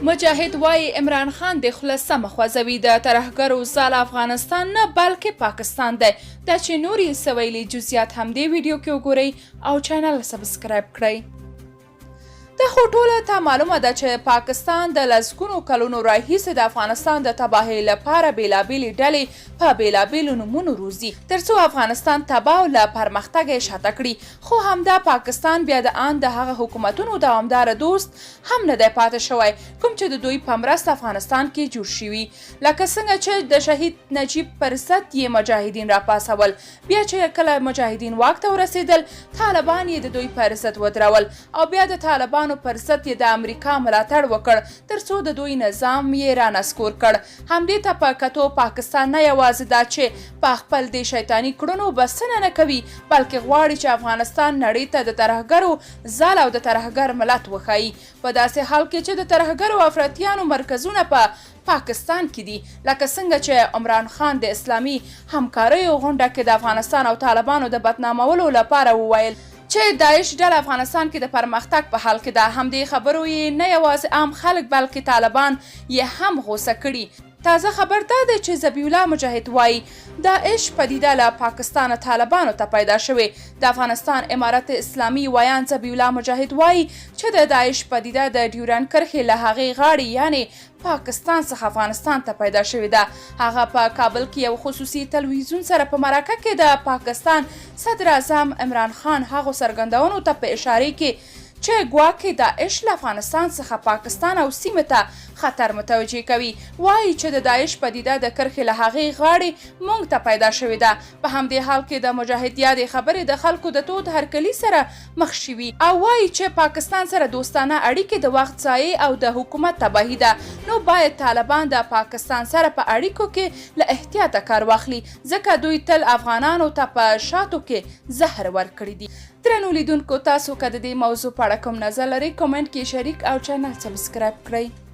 مجاهد وایي عمران خان د خوله سمه خوځوي، د ترهګرو ځال افغانستان نه بلکې پاکستان دی. دا چې نور یې څه ویلي جزئیات هم دې ویډیو کې وګورئ او چینل سبسکرایب کړئ. د خو ټوله ته معلومه ده چې پاکستان د لسګونو کلونو راهیسې د افغانستان د تباهۍ لپاره بېلابېلې ډلې په بېلابېلو نومونو روزي تر څو افغانستان تباه او له پرمختګه یې شاته کړي. خو همدا پاکستان بیا د آن د هغه حکومتونو دوامداره دوست هم نه دی پاتې شوی کوم چې د دوی په مرسته افغانستان کې جوړ شوي، لکه څنګه چې د شهید نجیب پر ضد یې مجاهدین راپاڅول، بیا چې کله مجاهدین واک ته ورسېدل طالبان یې د دوی پر ضد ودرول او بیا د طالبانو پر ضد یې د امریکا ملاتړ وکړ تر څو د دوی نظام یې رانسکور کړ. همدې ته په کتو پاکستان نه یوازې دا چې په خپل دې شیطاني کړنو بسنه نه کوي بلکې غواړي چې افغانستان نړۍ ته د ترهګرو ځال او د ترهګر ملت وښایي، په داسې حال کې چې د ترهګرو افراطیانو مرکزونه په پاکستان کې دي، لکه څنګه چې عمران خان د اسلامي همکاریو غونډه کې د افغانستان او طالبانو د بدنامولو لپاره وویل چې داعش ډله افغانستان کې د پرمختګ په حال کې ده. همدې خبرو یې نه یوازې عام خلک بلکې طالبان یې هم غوسه کړي. تازه خبر دا دی چې ذبیح الله مجاهد وایي داعش پدیده له پاکستان طالبانو ته پیدا شوې. د افغانستان امارت اسلامي ویان ذبیح الله مجاهد وایي چې د داعش پدیده د ډیورنډ کرښې له هغې غاړې یعنی پاکستان څخه افغانستان ته پیدا شوې ده. هغه په کابل کې یو خصوصي تلویزیون سره په مرکه کې د پاکستان صدر اعظم عمران خان هغو څرګندونو ته په اشاره کې چې ګواکې داعش له افغانستان څخه پاکستان او سیمې ته خطر متوجه کوي. وایي چې د داعش پدیده د کرښې له هغې غاړې موږ ته پیدا شوې ده. په همدې حال کې د مجاهد یادې خبرې د خلکو د تود هرکلي سره مخ شوي او وایي چې پاکستان سره دوستانه اړیکې د وخت ضایع او د حکومت تباهي ده، نو باید طالبان د پاکستان سره په اړیکو کې له احتیاطه کار واخلي ځکه دوی تل افغانانو ته په شاتو کې زهر ورکړي دي. درنو لیدونکو، تاسو که د دې موضوع په اړه کوم نظر لرئ کمنټ کې شریک او چینل سبسکرایب کړئ.